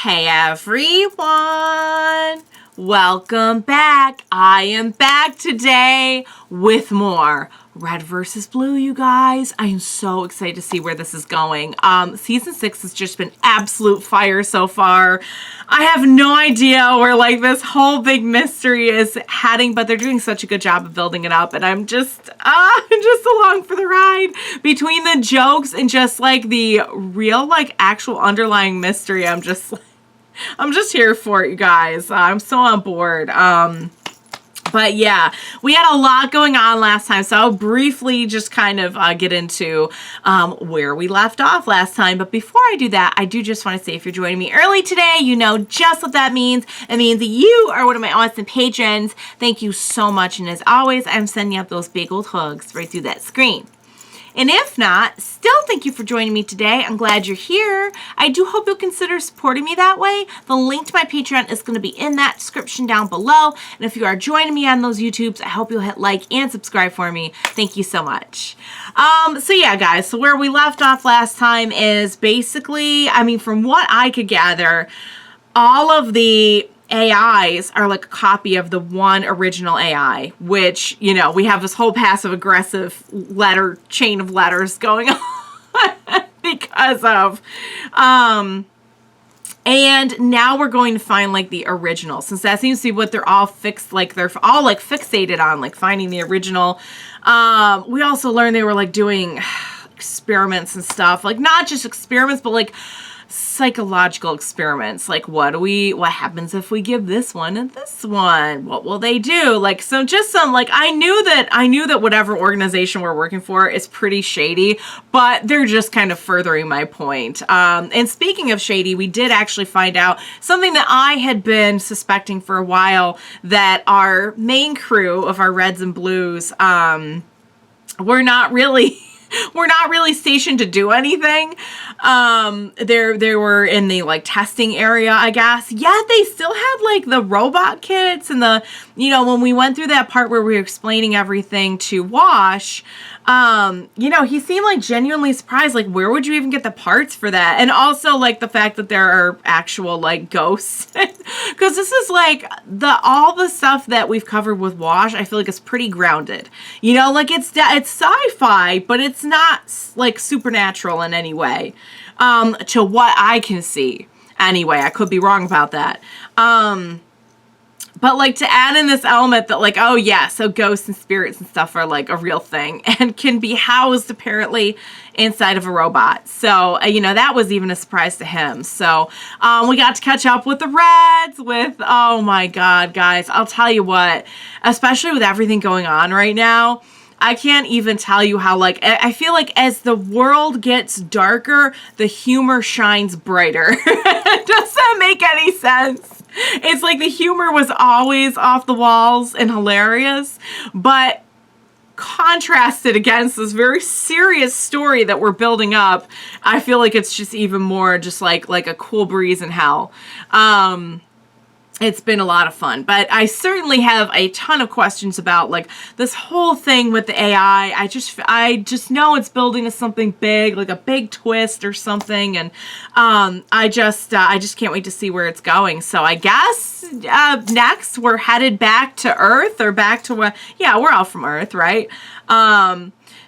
Hey everyone! Welcome back. I am back today with more Red versus Blue, you guys. I am so excited to see where this is going. Season 6 has just been absolute fire so far. I have no idea where like this whole big mystery is heading, but they're doing such a good job of building it up, and I'm just along for the ride. Between the jokes and just like the real like actual underlying mystery, I'm just here for it, you guys. I'm so on board. But yeah, we had a lot going on last time, so I'll briefly just kind of get into where we left off last time. But before I do that, I do just want to say, if you're joining me early today, you know just what that means. It means that you are one of my awesome patrons. Thank you so much, and as always, I'm sending up those big old hugs right through that screen. And if not, still thank you for joining me today. I'm glad you're here. I do hope you'll consider supporting me that way. The link to my Patreon is going to be in that description down below. And if you are joining me on those YouTubes, I hope you'll hit like and subscribe for me. Thank you so much. So yeah, guys, so where we left off last time is basically, I mean, from what I could gather, all of the AIs are like a copy of the one original AI, which, you know, we have this whole passive-aggressive chain of letters going on because of. And now we're going to find like the original, since that seems to be what they're all fixated on, like finding the original. We also learned they were like doing experiments and stuff, like not just experiments, but like psychological experiments, like what happens if we give this one and this one, what will they do? Like, so just some, like, I knew that whatever organization we're working for is pretty shady, but they're just kind of furthering my point. And speaking of shady, we did actually find out something that I had been suspecting for a while, that our main crew of our Reds and Blues were not really stationed to do anything. They were in the like testing area, I guess. Yet they still had like the robot kits and the, you know, when we went through that part where we were explaining everything to Wash, you know, he seemed like genuinely surprised, like where would you even get the parts for that? And also like the fact that there are actual like ghosts, because this is like all the stuff that we've covered with Wash, I feel like it's pretty grounded, you know, like it's sci-fi, but it's not like supernatural in any way, to what I can see. Anyway, I could be wrong about that. But like to add in this element that like, oh yeah, so ghosts and spirits and stuff are like a real thing and can be housed apparently inside of a robot. So, you know, that was even a surprise to him. So we got to catch up with the Reds with, oh my God, guys, I'll tell you what, especially with everything going on right now, I can't even tell you how, like, I feel like as the world gets darker, the humor shines brighter. Does that make any sense? It's like the humor was always off the walls and hilarious, but contrasted against this very serious story that we're building up, I feel like it's just even more just like a cool breeze in hell. It's been a lot of fun, but I certainly have a ton of questions about like this whole thing with the AI. I just know it's building to something big, like a big twist or something, and I just can't wait to see where it's going. So I guess next we're headed back to Earth, or back to what? Yeah, we're all from Earth, right?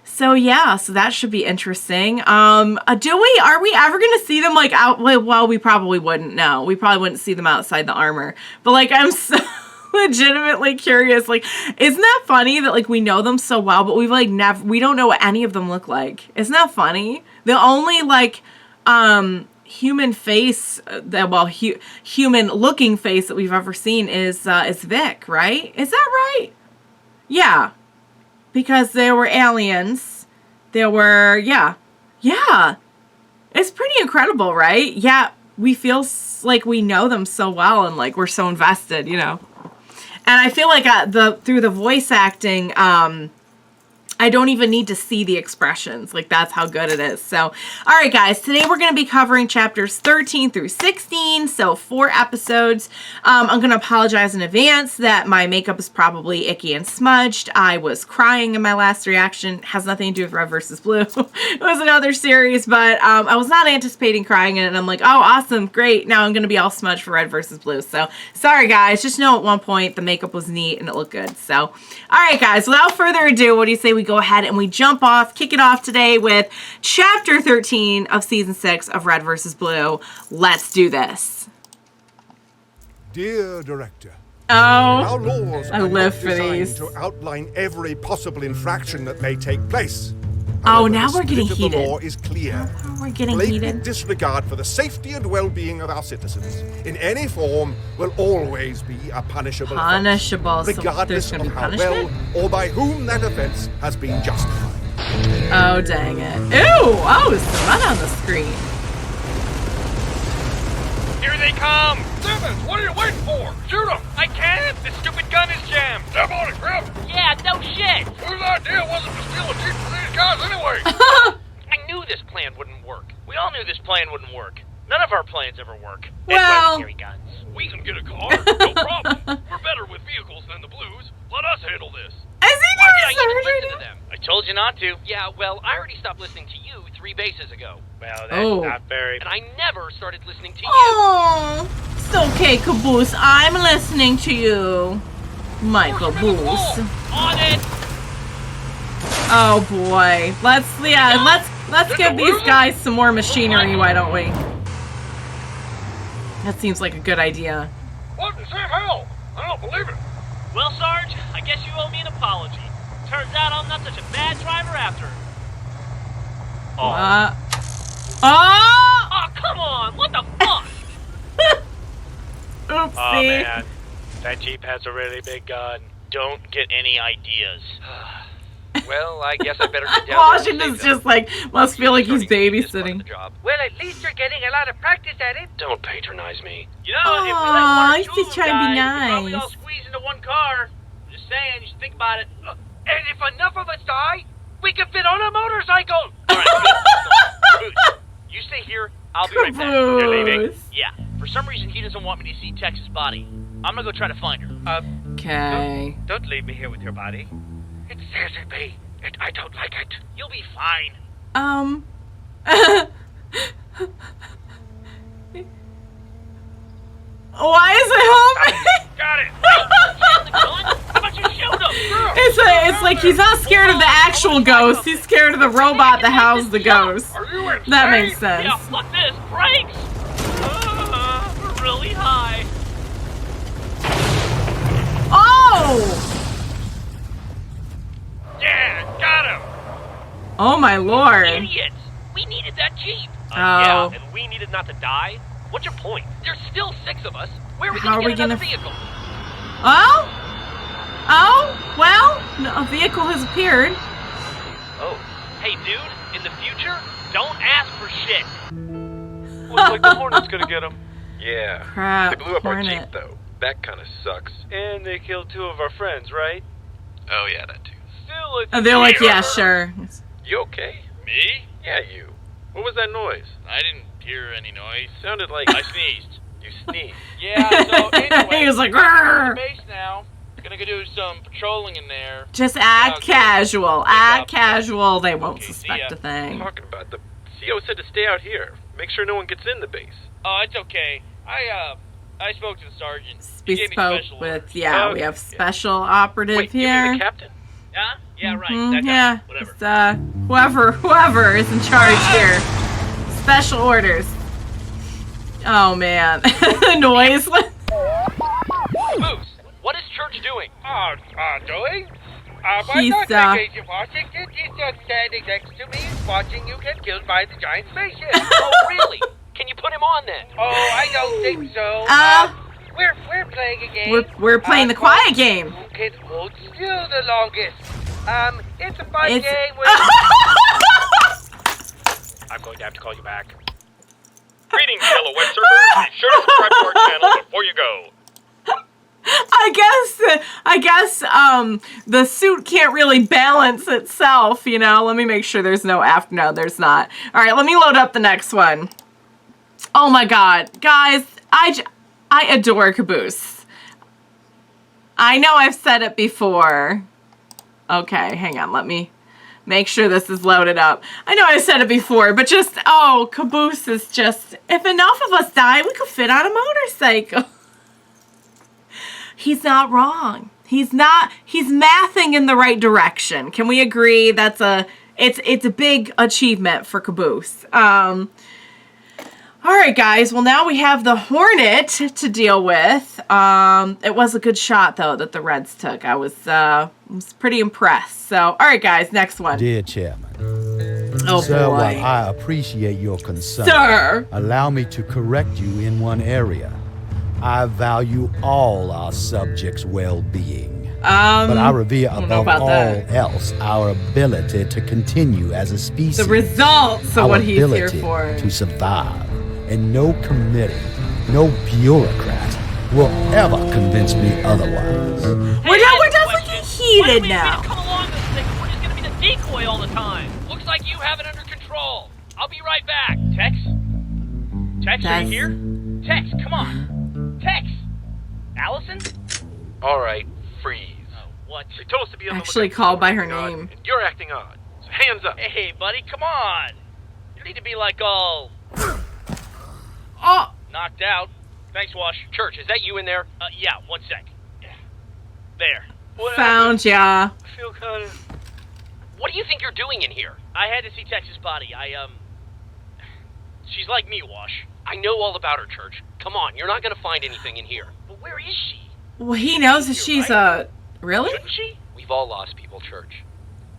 So yeah, so that should be interesting. Are we ever going to see them like out? Well, we probably wouldn't. No, we probably wouldn't see them outside the armor. But like, I'm so legitimately curious. Like, isn't that funny that like we know them so well, but we don't know what any of them look like? Isn't that funny? The only like, human face, human looking face that we've ever seen is Vic, right? Is that right? Yeah. Because there were aliens. There were, yeah. It's pretty incredible, right? Yeah, we feel like we know them so well and like we're so invested, you know. And I feel like through the voice acting, I I don't even need to see the expressions. Like, that's how good it is. So, all right, guys, today we're going to be covering chapters 13 through 16. So 4 episodes. I'm going to apologize in advance that my makeup is probably icky and smudged. I was crying in my last reaction. It has nothing to do with Red versus Blue. It was another series, but I was not anticipating crying in it. And I'm like, oh, awesome, great. Now I'm going to be all smudged for Red versus Blue. So sorry, guys. Just know at one point the makeup was neat and it looked good. So, all right, guys, without further ado, what do you say we go ahead and we jump off, kick it off today with chapter 13 of season 6 of Red versus Blue. Let's do this. Dear Director, our laws I are live not for designed these. to outline every possible infraction that may take place. Oh, However, now the we're getting spirit of the heated. law is clear. We're getting Blatant heated. disregard for the safety and well-being of our citizens in any form will always be a punishable offense, Punishable. So there's regardless going to of be how punishment? well or by whom that offense has been justified. Oh, dang it. Ew! Oh, some mud on the screen. Here they come! Simmons, what are you waiting for? Shoot them! I can't! This stupid gun is jammed! Step on it, Grif! Yeah, no shit! Whose idea was it to steal a jeep from these guys anyway? I knew this plan wouldn't work. We all knew this plan wouldn't work. None of our plans ever work. Well- Carry guns. We can get a car, no problem. We're better with vehicles than the Blues. Let us handle this. Is he Why did I doing even surgery? listen to them? I told you not to. Yeah, well, I already stopped listening to you 3 bases ago. Well, that's Oh. not very... And I never started listening to you. Oh, it's okay, Caboose. I'm listening to you. My Push him in the Caboose. pool. On it! Oh boy. Let's give these guys some more machinery, why don't we? That seems like a good idea. What in Sam hell? I don't believe it. Well, Sarge, I guess you owe me an apology. Turns out I'm not such a bad driver after. Oh! Oh, come on! What the fuck? Oopsie. Oh, man. That Jeep has a really big gun. Don't get any ideas. Well, I guess I better get down Washington's just like, must feel like he's babysitting. Well, at least you're getting a lot of practice at it. Don't patronize me. You know, Aw, if we let one or he's two just of trying to be guys, we could probably nice. all squeeze into one car. Just saying, you should think about it. And if enough of us die, we can fit on a motorcycle. All right, good. You stay here. I'll be right back. You're leaving? Caboose. Yeah. For some reason, he doesn't want me to see Tex's body. I'm gonna go try to find her. Okay. Don't leave me here with your body. It scares me. I don't like it. You'll be fine. Why is it home? Got it. How about you shoot him? It's like he's not scared of the actual ghost. He's scared of the robot that housed the ghost. Are you insane? That makes sense. Yeah, fuck this. Brakes. We're really high. Oh! Yeah, got him. Oh my lord. Idiots. We needed that Jeep. Oh. Yeah, and we needed not to die. What's your point? There's still 6 of us. Where are we How gonna are we get another gonna- vehicle? Oh? Oh? Well, no, a vehicle has appeared. Oh, hey dude, in the future, don't ask for shit. Looks like the Hornet's gonna get him. Yeah. Crap, They blew up our Hornet. Jeep, though. That kind of sucks. And they killed 2 of our friends, right? Oh, yeah, that too. Still, it's And they're like, yeah, sure. You okay? Me? Yeah, you. What was that noise? I didn't hear any noise. Sounded like I sneezed. you sneezed. Yeah, so anyway, He was like, we're "Grrr." at the base now. Gonna go do some patrolling in there. Just act Okay. casual. Act casual. They won't Okay, see suspect ya. a thing. Talking about the CO said to stay out here. Make sure no one gets in the base. Oh, it's okay. I spoke to the sergeant. He We gave me spoke special with, orders. yeah, Oh, we have yeah. special operative Wait, you here. mean the captain? Huh? Yeah, right. Mhm, That guy. yeah, Whatever. it's, whoever is in charge here. Special orders. Oh man, noise. Caboose, what is Church doing? Doing? He's Agent Washington. He's just standing next to me, watching you get killed by the giant spaceship. Oh, really? Can you put him on then? Oh, I don't think so. We're playing a game. we're playing the quiet game. Who can hold still the longest? It's a fun It's- game where... I'm going to have to call you back. Greetings, fellow web surfer. Be sure to subscribe to our channel before you go. I guess the suit can't really balance itself, you know. Let me make sure there's no after. No, there's not. All right, let me load up the next one. Oh my God, guys, I adore Caboose. I know I've said it before. Okay, hang on, let me make sure this is loaded up. I know I said it before, but just, oh, Caboose is just, if enough of us die, we could fit on a motorcycle. He's not wrong. He's mathing in the right direction. Can we agree that's it's a big achievement for Caboose. All right, guys. Well, now we have the Hornet to deal with. It was a good shot, though, that the Reds took. I was pretty impressed. So, all right, guys, next one. Dear Chairman. Oh, Sir, boy. while I appreciate your concern, Sir. allow me to correct you in one area. I value all our subjects' well-being. But I revere above all else our ability to continue as a species. The results of our what he's here ability for. to survive. And no committee, no bureaucrat will ever convince me otherwise. We're definitely getting heated now. Come along this thing. We're just gonna be the decoy all the time. Looks like you have it under control. I'll be right back. Tex? Tex, are you here? Tex, come on. Tex! Allison? Alright, freeze. Oh, what? They told us to be on the Actually lookout called for by her something odd, name. and you're acting odd. So hands up. Hey, buddy, come on. You need to be like all Oh, knocked out. Thanks, Wash. Church, is that you in there? Yeah, one sec. There. What found ya. happened? I feel kind of... What do you think you're doing in here? I had to see Tex's body. She's like me, Wash. I know all about her, Church. Come on, you're not going to find anything in here. But where is she? Well, he knows that she's a... Really? Shouldn't she? We've all lost people, Church.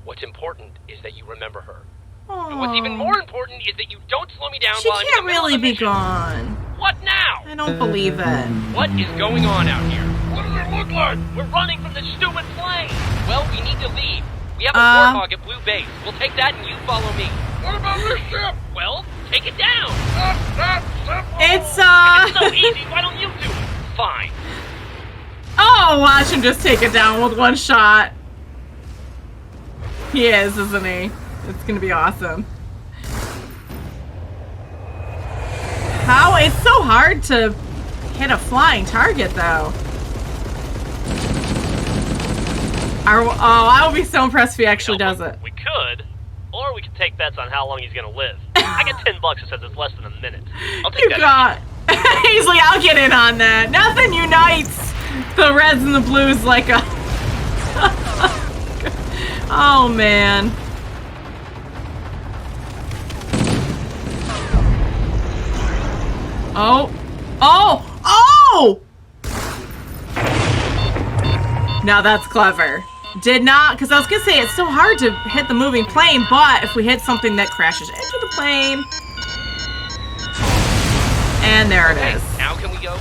What's important is that you remember her. Aww. And what's even more important is that you don't slow me down She while I'm in can't the middle really of a be mission. gone. What now? I don't believe it. What is going on out here? What does it look like? We're running from this stupid plane. Well, we need to leave. We have a warthog at Blue Base. We'll take that and you follow me. What about this ship? Well, take it down. It's, It's so easy. Why don't you do it? Fine. Oh, watch him just take it down with one shot. He is, isn't he? It's gonna be awesome. How? It's so hard to hit a flying target, though. I would be so impressed if he actually does it. We could, or we could take bets on how long he's gonna live. I get $10 who says it's less than a minute. I'll take You that. got... He's like, I'll get in on that. Nothing unites the Reds and the Blues like a... Oh, man. Oh. Oh! Oh! Now that's clever. Did not, because I was going to say it's so hard to hit the moving plane, but if we hit something that crashes into the plane... And there it is. Now can we go?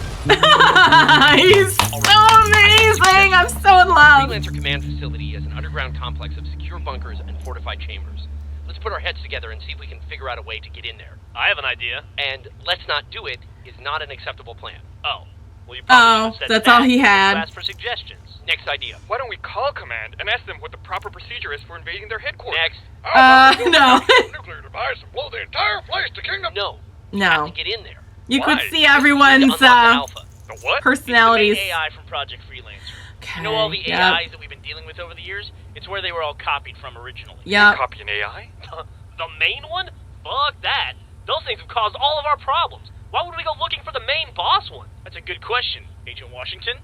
He's so amazing! I'm so in love! Freelancer Command Facility is an underground complex of secure bunkers and fortified chambers. Let's put our heads together and see if we can figure out a way to get in there. I have an idea. And let's not do it is not an acceptable plan. Oh. Well, you probably should have said that's that. all he had. Ask for suggestions. Next idea. Why don't we call Command and ask them what the proper procedure is for invading their headquarters? Next. No. Nuclear device and blow the entire place to kingdom. No. We have No. to get in there. You Why? could see everyone's Unlock the alpha. The what? personalities. It's the main AI from Project Freelancer. Okay, You know all the yep. AIs that we've been dealing with over the years? It's where they were all copied from originally. Yep. Copy an AI? The main one? Fuck that. Those things have caused all of our problems. Why would we go looking for the main boss one? That's a good question, Agent Washington.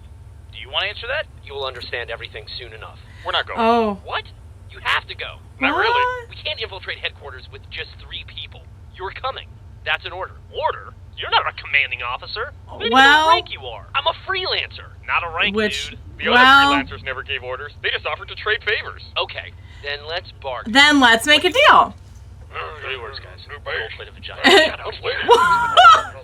Do you want to answer that? You will understand everything soon enough. We're not going. Oh. What? You have to go. Not What? really. We can't infiltrate headquarters with just 3 people. You're coming. That's an order. Order? You're not a commanding officer. What do you Well- know rank you are? I'm a freelancer. Not a rank, Which, dude. The well, other freelancers never gave orders. They just offered to trade favors. Okay, then let's bargain. then let's make a deal. Three words, guys. New Roll base. play the vagina.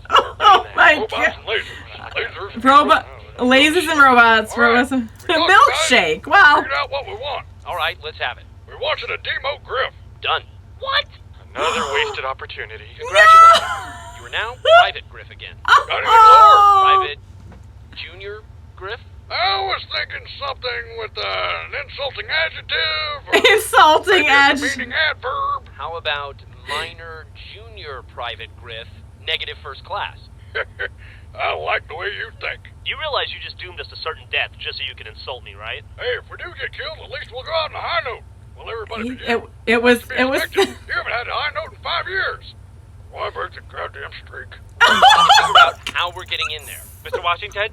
Oh my Robots god. and lasers. Lasers. Robot, lasers and robots. All right. Robots. We got it, Milkshake. guys. Wow. Figured out what we want. All right, let's have it. We're watching a demo Grif. Done. What? Another wasted opportunity. Congratulations. You are now Private Griff again. Not even lower. Oh. Private Junior Griff? I was thinking something with an insulting adjective. Or Insulting maybe a adjective. demeaning adverb. How about minor junior private Grif, negative first class? I like the way you think. You realize you just doomed us to certain death just so you can insult me, right? Hey, if we do get killed, at least we'll go out on a high note. Well, everybody begin. It was. You haven't had a high note in 5 years. Why break the goddamn streak? Figure out how we're getting in there. Mr. Washington?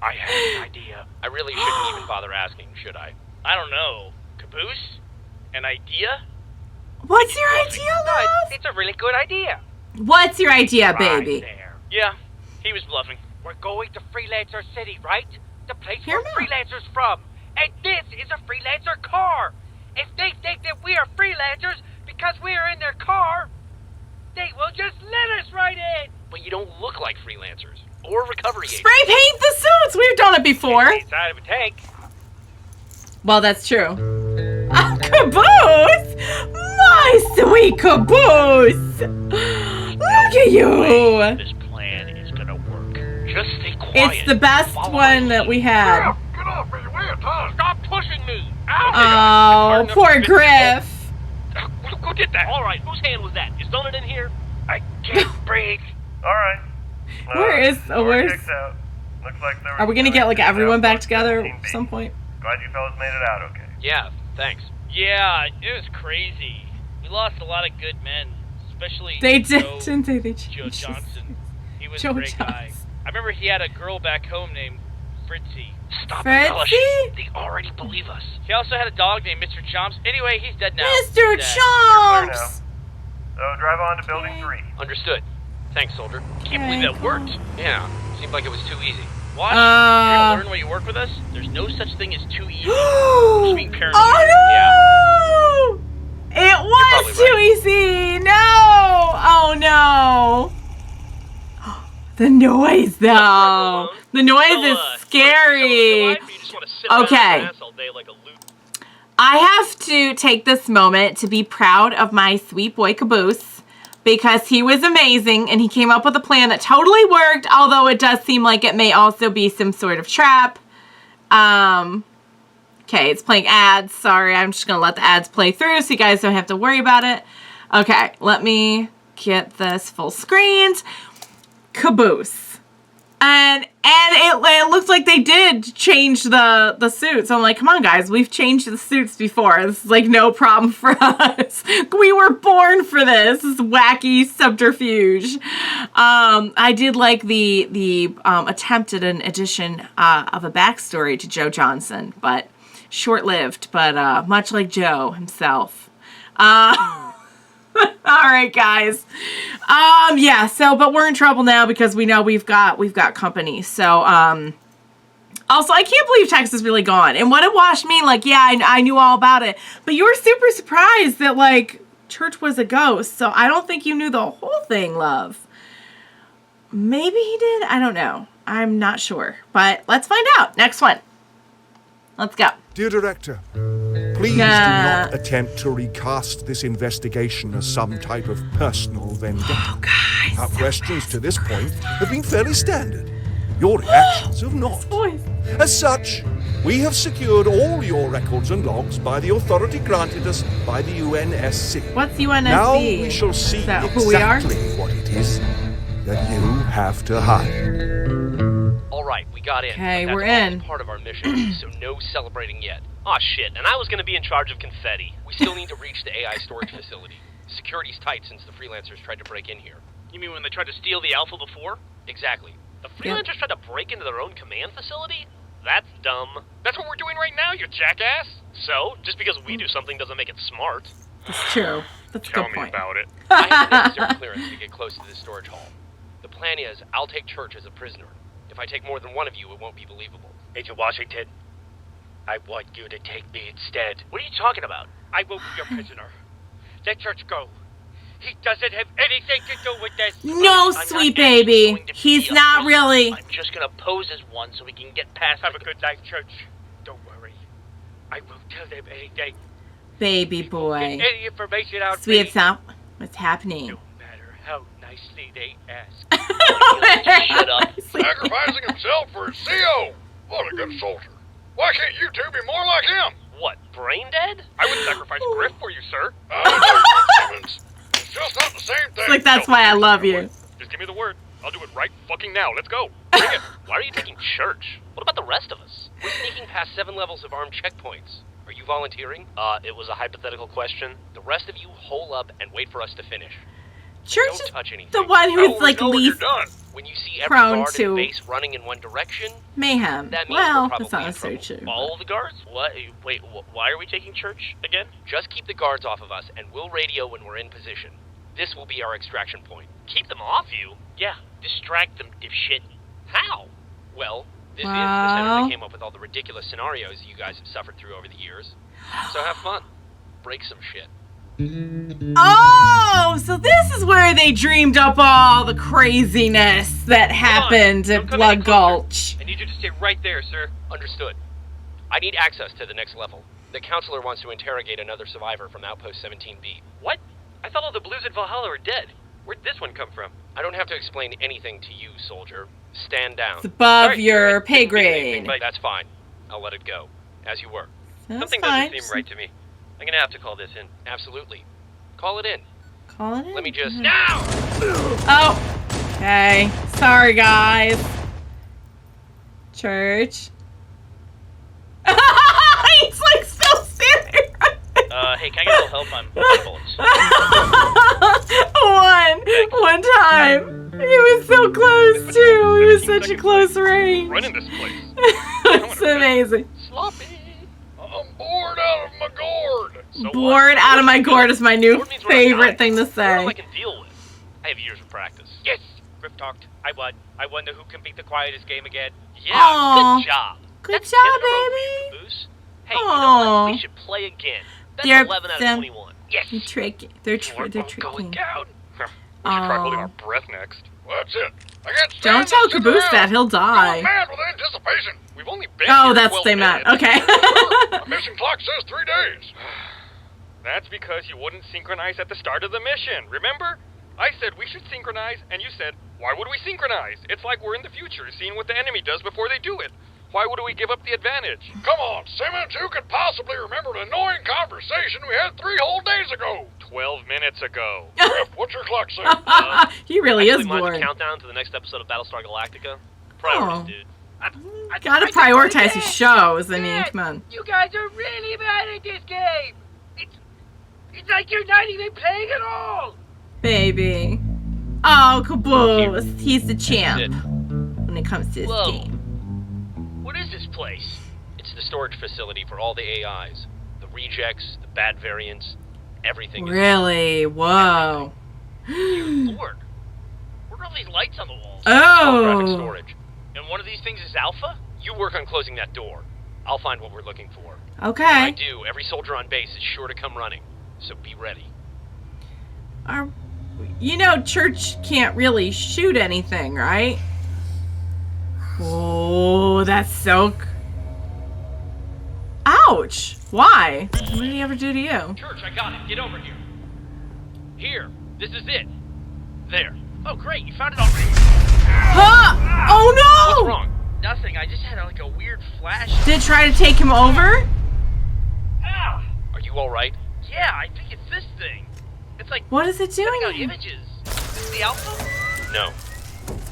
I have an idea. I really shouldn't even bother asking, should I? I don't know. Caboose? An idea? What's your idea, love? It's a really good idea. What's your idea, baby? Right there. Yeah, he was bluffing. We're going to Freelancer City, right? The place Hear where me out. freelancers from. And this is a freelancer car. If they think that we are freelancers because we are in their car, they will just let us right in. But you don't look like freelancers or recovery agents. Spray paint the suits. We've done it before. Inside of a tank. Well, that's true. Oh, Caboose! My sweet Caboose! Look at you! This plan is gonna work. Just stay quiet. It's the best one that we had. Get off me, way of time. Stop pushing me. Oh, poor Grif. Who did that? All right, whose hand was that? Is Donut in here? I can't breathe. All right. Where's? Kicked out. Looks like there Are we gonna get like everyone back together at some point? Glad you fellas made it out okay. Yeah, thanks. Yeah, it was crazy. We lost a lot of good men, especially They did, Joe, didn't they? They Joe changed. Johnson. He was Joe a great guy. Johnson. I remember he had a girl back home named Fritzy. Stop Fritzy? embellishing. They already believe us. He also had a dog named Mr. Chomps. Anyway, he's dead now. Mr. Dead. Chomps! So drive on to building 3. Understood. Thanks, soldier. Can't believe that worked. Yeah, seemed like it was too easy. Watch. You're gonna learn while you work with us. There's no such thing as too easy. Just being paranoid. Oh no! Yeah. It was probably too right. easy! No! Oh no! The noise though! The noise is scary! Okay. I have to take this moment to be proud of my sweet boy Caboose because he was amazing and he came up with a plan that totally worked, although it does seem like it may also be some sort of trap. Okay, it's playing ads. Sorry, I'm just gonna let the ads play through so you guys don't have to worry about it. Okay, let me get this full screened. Caboose. And it looks like they did change the suits. I'm like, come on, guys. We've changed the suits before. This is like no problem for us. We were born for this. This wacky subterfuge. I did like the attempt at an addition of a backstory to Joe Johnson, but short-lived. But much like Joe himself. All right, guys. Yeah, so, but we're in trouble now because we know we've got company. So, also, I can't believe Tex is really gone. And what it washed me, like, yeah, I knew all about it. But you were super surprised that, like, Church was a ghost. So I don't think you knew the whole thing, love. Maybe he did? I don't know. I'm not sure. But let's find out. Next one. Let's go. Dear Director, please do not attempt to recast this investigation as some type of personal vendetta. Oh, guys. Our questions to this point have been fairly standard. Your reactions have not. Voice. As such, we have secured all your records and logs by the authority granted us by the UNSC. What's UNSC? Now we shall see Is that who we are? exactly what it is that you have to hide. All right, we got in. Okay, but we're that's in. all part of our mission, so no celebrating yet. Aw, shit, and I was gonna be in charge of confetti. We still need to reach the AI storage facility. Security's tight since the freelancers tried to break in here. You mean when they tried to steal the Alpha before? Exactly. The freelancers tried to break into their own command facility? That's dumb. That's what we're doing right now, you jackass! So, just because we do something doesn't make it smart. That's true. That's a Tell good me point. about it. I have the necessary clearance to get close to this storage hall. The plan is, I'll take Church as a prisoner. If I take more than one of you, it won't be believable. Agent Washington, I want you to take me instead. What are you talking about? I won't be your prisoner. Let Church go. He doesn't have anything to do with this. No, I'm sweet not actually baby. going to He's be a not prisoner. really. I'm just gonna pose as one so we can get past. Have a good night, Church. Don't worry. I won't tell them anything. Baby boy. Any information out Sweet, me. it's not. What's happening? No matter how nicely they ask. Shut up. Sacrificing himself for his CO. What a good soldier. Why can't you two be more like him? What, brain dead? I would sacrifice Grif for you, sir. Simmons. It's just not the same thing. Like, that's why I love you. Just give me the word. I'll do it right fucking now. Let's go. Bring it. Why are you taking church? What about the rest of us? We're sneaking past 7 levels of armed checkpoints. Are you volunteering? It was a hypothetical question. The rest of you hole up and wait for us to finish. Church Don't is touch anything. the one How will who's we like know when you're least done? When you see every prone guard to in the base running in one direction, mayhem. that means Well, we're that's probably not in trouble. necessarily true. Follow the guards? What? Wait, why are we taking church again? Just keep the guards off of us, and we'll radio when we're in position. This will be our extraction point. Keep them off you? Yeah, distract them, dipshit. How? Well, this is the Wow. center that came up with all the ridiculous scenarios you guys have suffered through over the years. So have fun. Break some shit. Oh, so this is where they dreamed up all the craziness that happened at Don't come any Blood closer. Gulch. I need you to stay right there, sir. Understood. I need access to the next level. The counselor wants to interrogate another survivor from Outpost 17B. What? I thought all the blues at Valhalla are dead. Where'd this one come from? I don't have to explain anything to you, soldier. Stand down. It's above Sorry, your I pay didn't mean anything, grade. but That's fine. I'll let it go. As you were. That's something fine. doesn't seem right to me. I'm gonna have to call this in. Absolutely. Call it in. Call it in. Let me just... Now! Oh, okay. Sorry, guys. Church. He's like still standing. Hey, can I get a little help? I'm bullets. One time. He was so close too. He was such a close range. Run in this place. It's amazing. Sloppy. I'm bored out of my gourd. So Bored what? out of my gourd is my new Bored means we're not favorite dying. thing to What all I say. can deal with. I have years of practice. Yes! Grif talked. I won. I wonder who can beat the quietest game again. Yeah, Aw. good job. Good That's job, 10 in a row, baby. Caboose. Hey, you know Aw. what? We should play again. That's They're 11 out of them- 21. Yes! They're tricky. They're We're they're both going tricking. down. We should try holding Aw. our breath next. Well, that's it. I can't stand Don't tell this sitting Caboose around. that. He'll I'm die. mad with anticipation. We've only been Oh, here that's 12 what they meant. minutes. Okay. My mission clock says 3 days. That's because you wouldn't synchronize at the start of the mission, remember? I said we should synchronize, and you said, why would we synchronize? It's like we're in the future, seeing what the enemy does before they do it. Why would we give up the advantage? Come on, Simmons, who could possibly remember an annoying conversation we had 3 whole days ago? 12 minutes ago. Griff, what's your clock say? He really Actually, is mine's a bored. countdown to the next episode of Battlestar Galactica. Priorities, Oh. dude. Gotta prioritize your shows. I mean, come on. You guys are really bad at this game. It's like you're not even playing at all. Baby. Oh, Caboose. He's the That's champ it. when it comes to this Whoa. game. What is this place? It's the storage facility for all the AIs. The rejects, the bad variants, everything. is- Really? Whoa. Lord. What are all these lights on the walls? Holographic Oh. storage. And one of these things is Alpha? You work on closing that door. I'll find what we're looking for. When I Okay. do, every soldier on base is sure to come running. So be ready. You know, Church can't really shoot anything, right? Oh, that's so... Ouch. Why? What did he ever do to you? Church, I got it. Get over here. Here. This is it. There. Oh, great. You found it already. Huh? Oh, What's no! wrong? Nothing. I just had like a weird flash. Did it try to take him over? Ah! Are you alright? Yeah, I think it's this thing. It's like What is it sending out doing? images. Is this the Alpha? No.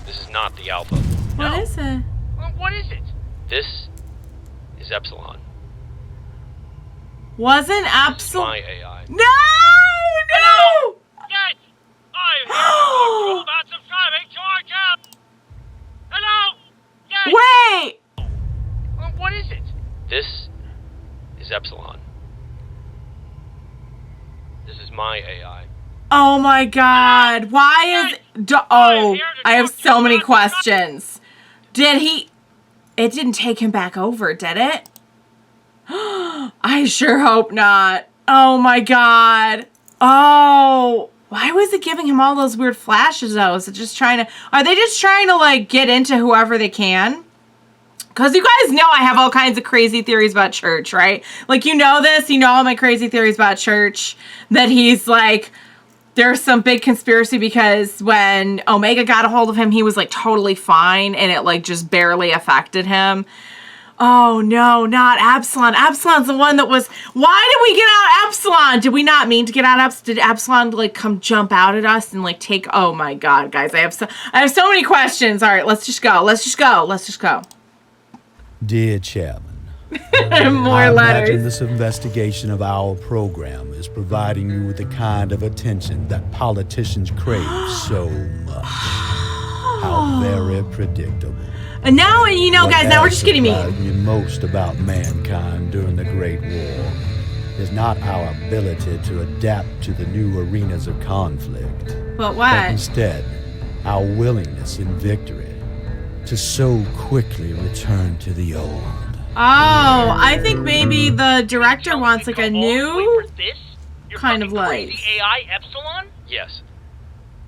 This is not the Alpha. What No. is it? Well, what is it? This is Epsilon. Wasn't It's Epsilon... my AI. No! No! Yes! I'm here to talk to you about subscribing to our channel! Hello? Yes! Wait! Well, what is it? This is Epsilon. This is my AI. Oh my god. Why is... Oh, I have so many questions. Did he... It didn't take him back over, did it? I sure hope not. Oh my god. Oh... Why was it giving him all those weird flashes though? Is it just trying to... Are they just trying to like get into whoever they can? Because you guys know I have all kinds of crazy theories about Church, right? Like, you know this. You know all my crazy theories about Church. That he's like... There's some big conspiracy because when Omega got a hold of him, he was like totally fine. And it like just barely affected him. Oh, no, not Epsilon. Epsilon's the one that was... Why did we get out Epsilon? Did we not mean to get out Epsilon? Did Epsilon, like, come jump out at us and, like, take... Oh, my God, guys. I have so many questions. All right, let's just go. Dear Chairman, More I letters. imagine this investigation of our program is providing you with the kind of attention that politicians crave so much. How very predictable. And now, you know, guys, now we're just getting What mean. surprised me most about mankind during the Great War is not our ability to adapt to the new arenas of conflict, But but what? instead our willingness in victory to so quickly return to the old. Oh, I think maybe the director Tell me wants, to like, a come all the way new... for this? Your kind of fucking like- crazy AI Epsilon? Yes.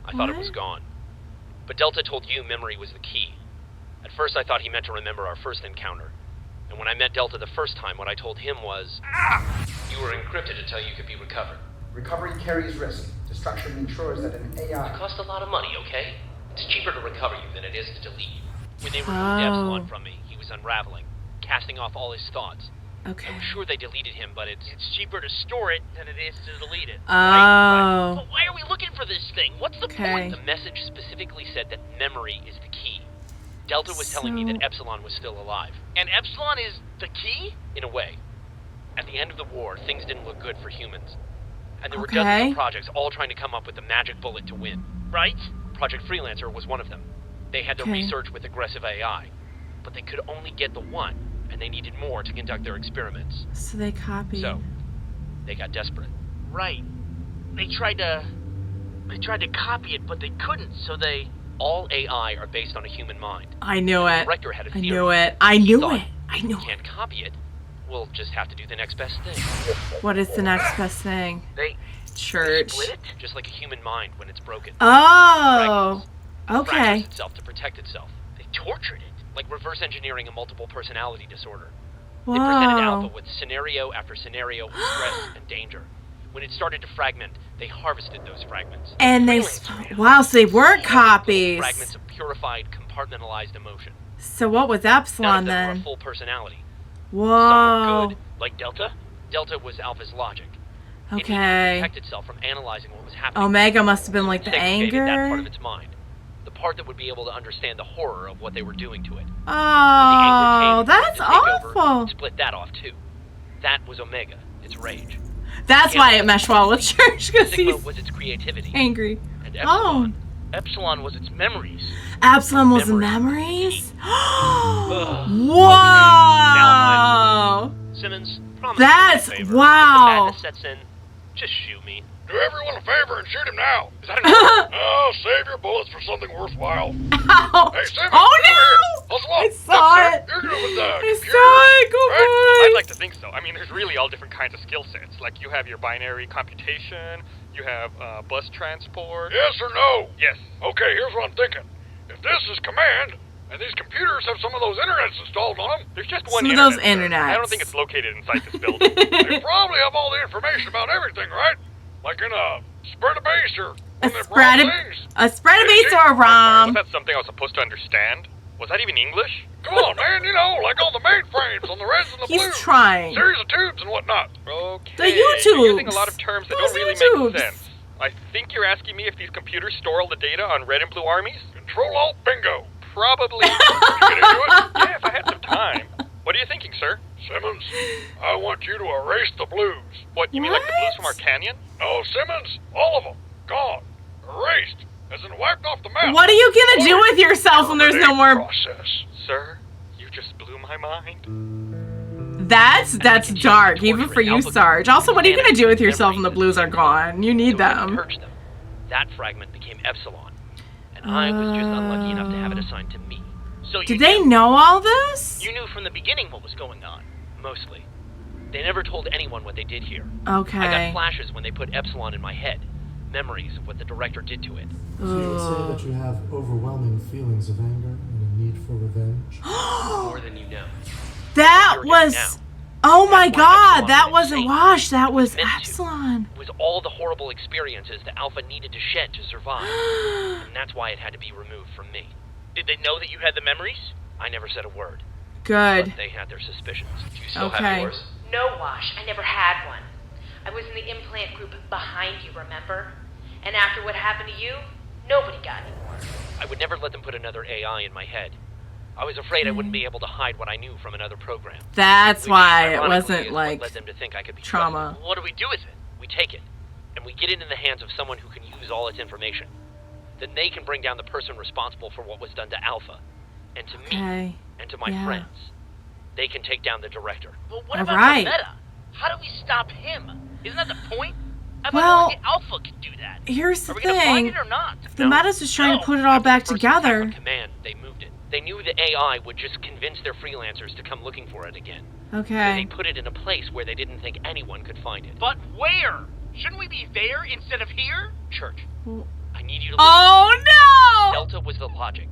I thought it was What? gone. But Delta told you memory was the key. At first I thought he meant to remember our first encounter. And when I met Delta the first time, what I told him was... You were encrypted until you could be recovered. Recovery carries risk. Destruction ensures that an It AI... cost a lot of money, okay? It's cheaper to recover you than it is to delete you. When they removed Oh. Epsilon from me, he was unraveling, casting off all his thoughts. Okay. I was sure they deleted him, but it's cheaper to store it than it is to delete it. Oh. But why are we looking for this thing? What's the Okay. point? The message specifically said that memory is the key. Delta was telling me that Epsilon was still alive. And Epsilon is the key? In a way. At the end of the war, things didn't look good for humans. And there were Okay. dozens of projects all trying to come up with the magic bullet to win. Right? Project Freelancer was one of them. They had to Okay. research with aggressive AI. But they could only get the one, and they needed more to conduct their experiments. So they copied. So, they got desperate. Right. They tried to copy it, but they couldn't, so they... All AI are based on a human mind. I knew The it. director had a I theory. knew it. I He knew thought, it. I knew We it. can't copy it. We'll just have to do the next best thing. What is the next best thing? They Church. split it, just like a human mind when it's broken. Oh. Fragments. Okay. Fractures itself to protect itself. They tortured it, like reverse engineering a multiple personality disorder. They presented Alpha Whoa. with scenario after scenario of stress and danger. When it started to fragment, they harvested those fragments. And they... Wow, so they weren't copies. Fragments of purified, compartmentalized emotion. So what was None of Epsilon them were a then? full personality. Some Whoa. were good, like Delta. Delta was Alpha's logic. It needed to Okay. protect itself from analyzing what was happening. Omega must have been like the Segregated that part anger. of its mind. The part that would be able to understand the horror of what they were doing to it. Oh, When the anger that's came to take over, awful. it split that off too. That was Omega, its rage. That's why it meshed well with Church, because Sigma he's was its creativity. angry. And Oh. Epsilon, Epsilon was its memories. Epsilon was Memory. memories? Ugh. Whoa! Simmons, promise That's- me a favor. wow. If the madness sets in, just shoot me. Do everyone a favor and shoot him now. Is that enough? Oh, save your bullets for something worthwhile. Ow. Hey, Simmons, Oh come here. no! Hustle up. I saw Look, it. You're good with the I computer, saw it. Go right? I'd boy. like to think so. I mean, there's really all different kinds of skill sets. Like, you have your binary computation, you have bus transport. Yes or no? Yes. Okay, here's what I'm thinking. If this is command, and these computers have some of those internets installed on them, there's just one Some of internet. those sir. internets. I don't think it's located inside this building. They probably have all the information about everything, right? Like in a spread-a-base or A one of them raw things. spread-a-base or a ROM. Was that something I was supposed to understand? Was that even English? Come on, man, you know, like all the mainframes on the reds and the He's blues. trying. Series of tubes and whatnot. Okay. The You're using a YouTubes. lot of terms that Those don't really YouTubes. make sense. I think you're asking me if these computers store all the data on red and blue armies? Control-Alt-Bingo. Probably. You get into it? Yeah, if I had some time. What are you thinking, sir? Simmons, I want you to erase the blues. What, you mean like the blues from our canyon? No, Simmons, all of them. Gone. Erased. As in wiped off the map. What are you gonna do with yourself when there's no more? Process. Sir, you just blew my mind. That's dark, even for you, Sarge. Also, what are you gonna do with yourself when the blues are gone? You need So we them. purged them. That fragment became Epsilon. And I was just unlucky enough to have it assigned to me. So you Did they knew, know all this? you knew from the beginning what was going on. Mostly. They never told anyone what they did here. Okay. I got flashes when they put Epsilon in my head. Memories of what the director did to it. So you would say that you have overwhelming feelings of anger and a need for revenge? More than you know. That You're getting was. now. Oh my That's why God! Epsilon That went wasn't insane. Wash. That was meant to. Epsilon. It was all the horrible experiences that Alpha needed to shed to survive. And that's why it had to be removed from me. Did they know that you had the memories? I never said a word. Good. But they had their suspicions. Do you still have Okay. yours? No, Wash. I never had one. I was in the implant group behind you, remember? And after what happened to you, nobody got any more. I would never let them put another AI in my head. I was afraid I wouldn't be able to hide what I knew from another program. That's Which, why it ironically, wasn't is what like led them to think I could be trauma. trusted. What do we do with it? We take it, and we get it in the hands of someone who can use all its information. Then they can bring down the person responsible for what was done to Alpha, and to me, and to my friends. They can take down the director. Well, what All about right. the Meta? How do we stop him? Isn't that the point? I Well, thought only the Alpha could do that. Here's the Are we gonna find thing. it or not? If the Metas was trying to put it all back First attack together. on command, they moved it. They knew the AI would just convince their freelancers to come looking for it again. Okay. And they put it in a place where they didn't think anyone could find it. But where? Shouldn't we be there instead of here? Church, Well, I need you to listen. oh no! Delta was the logic.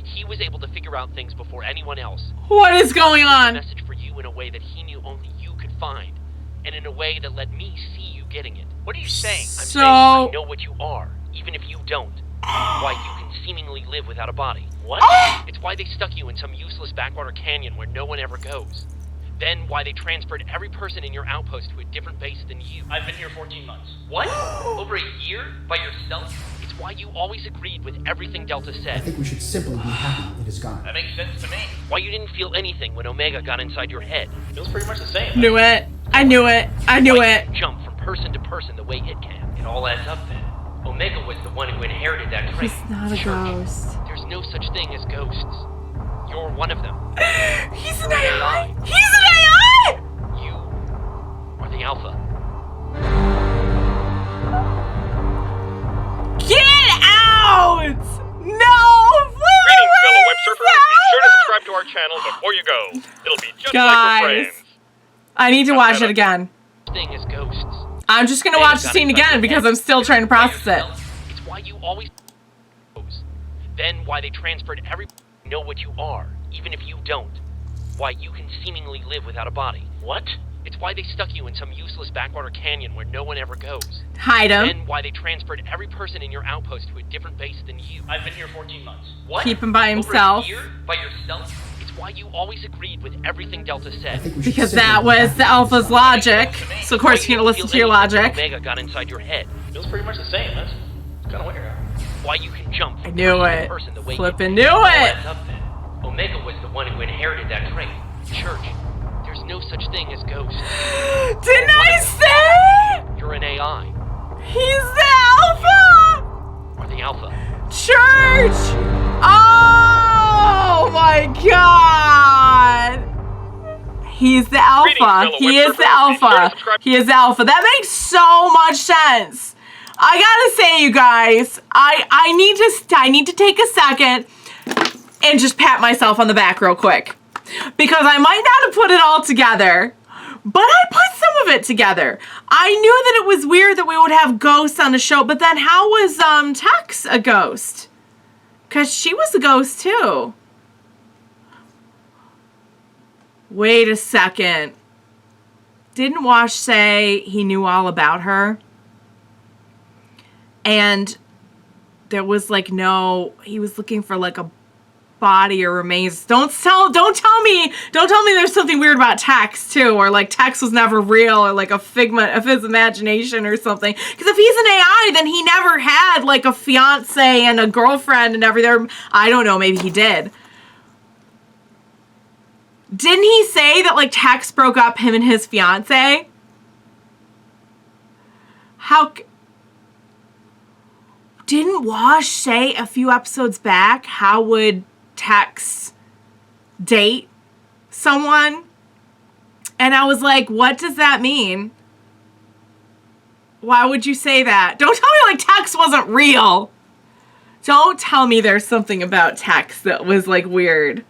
He was able to figure out things before anyone else. What is going A on? message for you in a way that he knew only you could find, and in a way that let me see you getting it. What are you saying? I'm So- saying I know what you are, even if you don't. Why you can seemingly live without a body. What? It's why they stuck you in some useless backwater canyon where no one ever goes. Then why they transferred every person in your outpost to a different base than you. I've been here 14 months. What? Over a year? By yourself? It's why you always agreed with everything Delta I said. think we should simply be happy it is gone. That makes sense to me. Why you didn't feel anything when Omega got inside your head. Feels pretty much the same. Knew it. I knew it. I knew Why it. you jump from person to person the way it can. It all adds up then. Omega was the one who inherited that trait. He's not a Church, ghost. There's no such thing as ghosts. You're one of them. He's an You're an AI. AI. He's an AI. You are the Alpha. Get out! No! Greetings, fellow web surfers. Be sure to subscribe to our channel before you go. It'll be just like Guys, we're friends. I need to watch it again. Thing is ghosts. I'm just gonna watch the scene again because I'm still trying to process it. It's why you always then why they transferred every know what you are, even if you don't. Why you can seemingly live without a body. What? It's why they stuck you in some useless backwater canyon where no one ever goes. Hide him. Then why they transferred every person in your outpost to a different base than you. I've been here 14 months. What? Keep him by Over himself. a year? By yourself? It's why you always agreed with everything Delta I said. think we should Because simply that be was happy the it is Alpha's gone. logic. So of course you're gonna listen to your logic. Omega got inside your head. Feels pretty much the same. That's kind of weird. Why you can jump I from knew person to it. person the way Flippin' you knew all it. adds up then. Omega was the one who inherited that trait. Church, there's no such thing as ghosts. Didn't I say? You're an AI. He's the Alpha! Or the Alpha. Church! Oh my god! He's the Alpha. fellow He web is the surfers. Be sure to Alpha. subscribe. He is the Alpha. That makes so much sense. I gotta say, you guys, I need to take a second and just pat myself on the back real quick. Because I might not have put it all together, but I put some of it together. I knew that it was weird that we would have ghosts on the show, but then how was Tex a ghost? Because she was a ghost too. Wait a second. Didn't Wash say he knew all about her? And there was like he was looking for like a body or remains. Don't tell me there's something weird about Tex too, or like Tex was never real, or like a figment of his imagination or something. Because if he's an AI, then he never had like a fiance and a girlfriend and everything. I don't know, maybe he did. Didn't he say that like Tex broke up him and his fiance? Didn't Wash say a few episodes back how would Tex date someone? And I was like, what does that mean? Why would you say that? Don't tell me like Tex wasn't real. Don't tell me there's something about Tex that was like weird.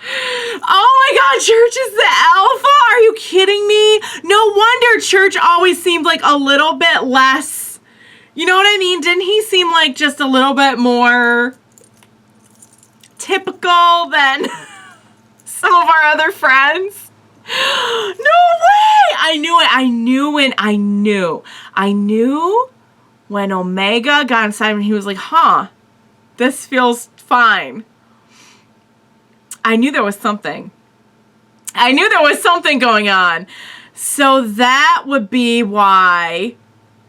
Oh my god, Church is the Alpha? Are you kidding me? No wonder Church always seemed like a little bit less, you know what I mean? Didn't he seem like just a little bit more typical than some of our other friends? No way! I knew when Omega got inside and he was like, huh, this feels fine. I knew there was something. I knew there was something going on. So that would be why.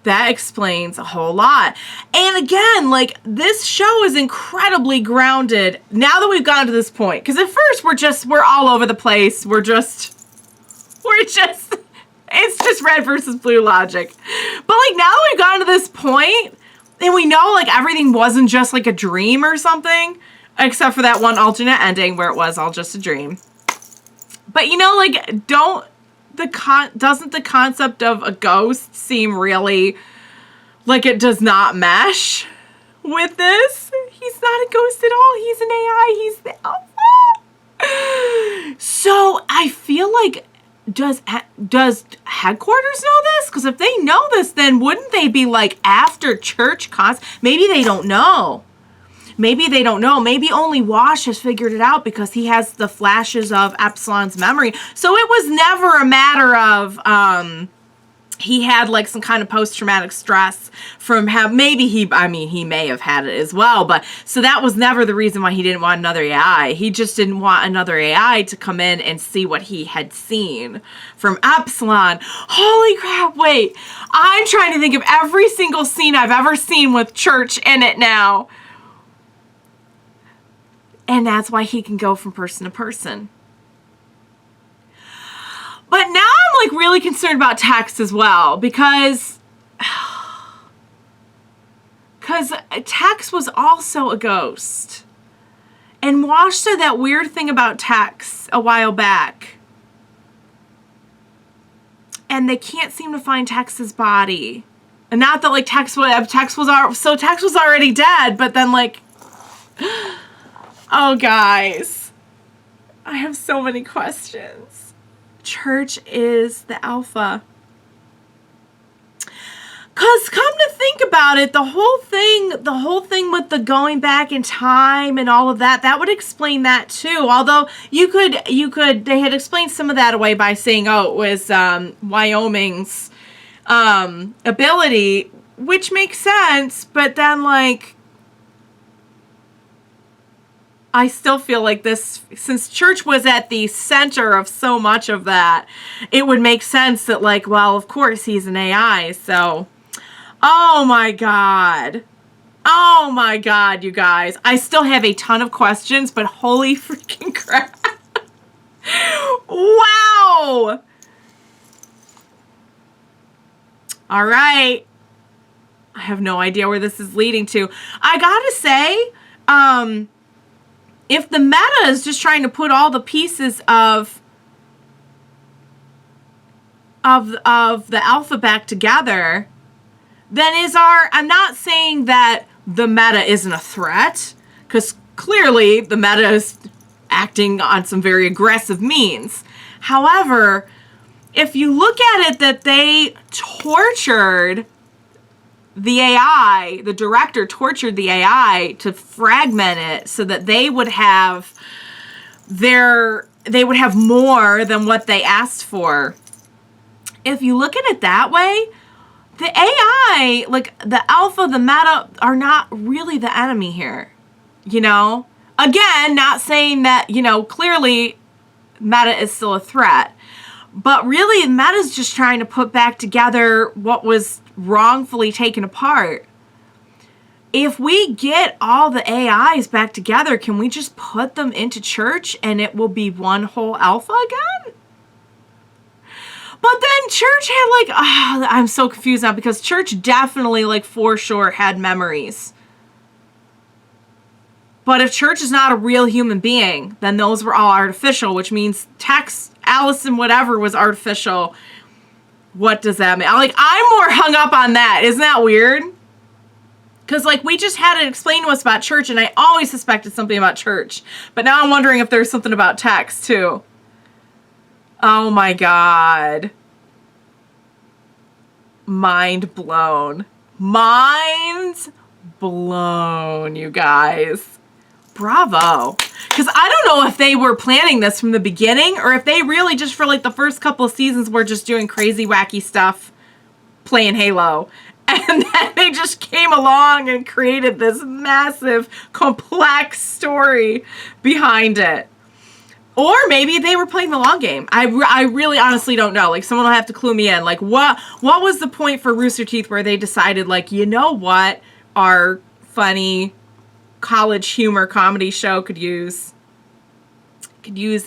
That explains a whole lot. And again, like, this show is incredibly grounded now that we've gotten to this point. Because at first we're all over the place. It's just red versus blue logic. But like, now that we've gotten to this point, and we know like everything wasn't just like a dream or something, except for that one alternate ending where it was all just a dream. But you know, like, doesn't the concept of a ghost seem really like it does not mesh with this? He's not a ghost at all. He's an AI. He's the alpha. So I feel like, does headquarters know this? Because if they know this, then wouldn't they be like after church cons? Maybe they don't know. Maybe they don't know. Maybe only Wash has figured it out because he has the flashes of Epsilon's memory. So it was never a matter of he had like some kind of post-traumatic stress from maybe he may have had it as well. But so that was never the reason why he didn't want another AI. He just didn't want another AI to come in and see what he had seen from Epsilon. Holy crap, wait. I'm trying to think of every single scene I've ever seen with Church in it now. And that's why he can go from person to person. But now I'm like really concerned about Tex as well, because Tex was also a ghost. And Wash said that weird thing about Tex a while back. And they can't seem to find Tex's body. And not that like Tex was already dead, but then like, oh guys, I have so many questions. Church is the alpha. Cause come to think about it, the whole thing with the going back in time and all of that would explain that too. Although they had explained some of that away by saying, oh, it was Wyoming's ability, which makes sense, but then like, I still feel like this, since Church was at the center of so much of that, it would make sense that like, well, of course he's an AI, so. Oh my God. Oh my God, you guys. I still have a ton of questions, but holy freaking crap. Wow. All right. I have no idea where this is leading to. I gotta say, if the meta is just trying to put all the pieces of the alpha back together, then I'm not saying that the meta isn't a threat, because clearly the meta is acting on some very aggressive means. However, if you look at it that they tortured the AI, the director tortured the AI to fragment it so that they would have more than what they asked for. If you look at it that way, the AI, like the alpha, the meta, are not really the enemy here. You know? Again, not saying that, you know, clearly meta is still a threat. But really, meta's just trying to put back together what was wrongfully taken apart. If we get all the AIs back together, can we just put them into Church and it will be one whole alpha again? But then Church had like, I'm so confused now, because Church definitely, like, for sure had memories. But if Church is not a real human being, then those were all artificial, which means Tex, Allison, whatever was artificial. What does that mean? Like, I'm more hung up on that. Isn't that weird? Because, like, we just had it explained to us about Church, and I always suspected something about Church. But now I'm wondering if there's something about Tex, too. Oh, my God. Mind blown. Mind blown, you guys. Bravo. Because I don't know if they were planning this from the beginning, or if they really just for like the first couple of seasons were just doing crazy wacky stuff playing Halo, and then they just came along and created this massive complex story behind it. Or maybe they were playing the long game. I really honestly don't know. Like, someone will have to clue me in. Like, what was the point for Rooster Teeth where they decided, like, you know what our funny college humor comedy show could use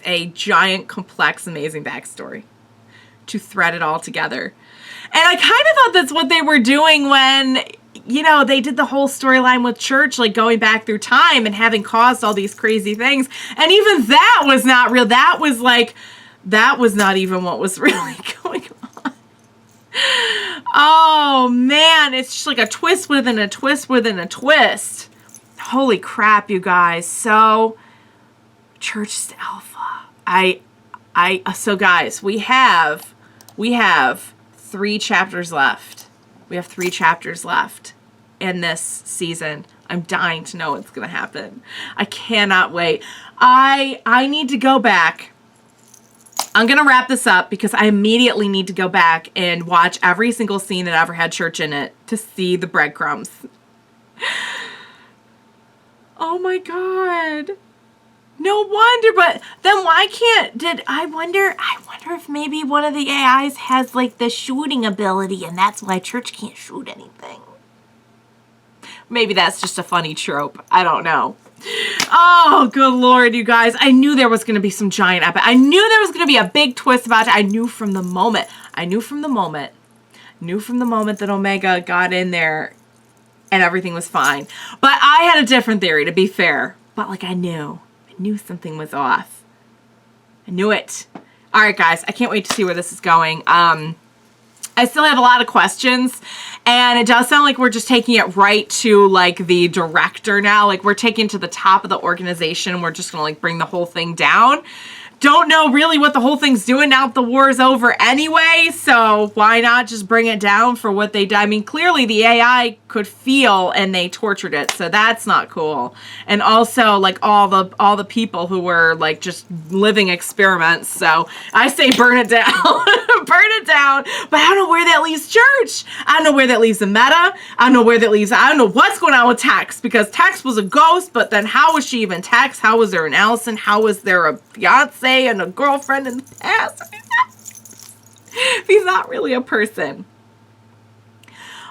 a giant, complex, amazing backstory to thread it all together. And I kind of thought that's what they were doing when, you know, they did the whole storyline with Church, like going back through time and having caused all these crazy things. And even that was not real. That was not even what was really going on. Oh, man. It's just like a twist within a twist within a twist. Holy crap, you guys. So, Church to Alpha. So guys, we have 3 chapters left. We have 3 chapters left in this season. I'm dying to know what's going to happen. I cannot wait. I need to go back. I'm going to wrap this up because I immediately need to go back and watch every single scene that ever had Church in it to see the breadcrumbs. Oh my God. No wonder, but then why I wonder if maybe one of the AIs has like the shooting ability and that's why Church can't shoot anything. Maybe that's just a funny trope. I don't know. Oh, good Lord, you guys. I knew there was going to be some giant epic. I knew there was going to be a big twist about it. I knew from the moment that Omega got in there and everything was fine. But I had a different theory, to be fair. But like I knew something was off. I knew it. All right, guys. I can't wait to see where this is going. I still have a lot of questions, and it does sound like we're just taking it right to like the director now. Like we're taking it to the top of the organization. We're just gonna like bring the whole thing down. Don't know really what the whole thing's doing now that the war is over anyway, so why not just bring it down for what they did? I mean, clearly the AI could feel and they tortured it, so that's not cool. And also, like, all the people who were, like, just living experiments, so I say burn it down. Burn it down, but I don't know where that leaves Church. I don't know where that leaves the meta. I don't know where that leaves, I don't know what's going on with Tex, because Tex was a ghost, but then how was she even Tex? How was there an Allison? How was there a fiance and a girlfriend in the past? He's not really a person.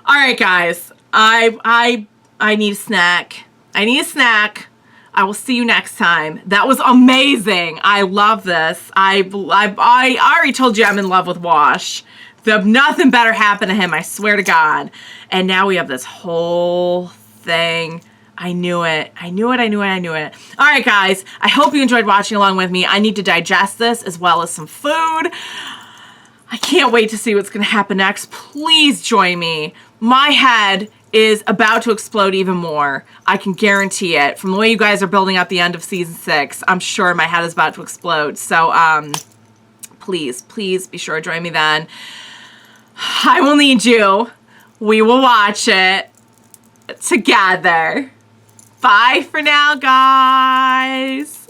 All right, guys. I need a snack. I need a snack. I will see you next time. That was amazing. I love this. I already told you I'm in love with Wash. Nothing better happened to him, I swear to God. And now we have this whole thing. I knew it. I knew it. I knew it. I knew it. All right, guys. I hope you enjoyed watching along with me. I need to digest this as well as some food. I can't wait to see what's going to happen next. Please join me. My head is about to explode even more. I can guarantee it. From the way you guys are building up the end of season 6, I'm sure my head is about to explode. So, please be sure to join me then. I will need you. We will watch it together. Bye for now, guys.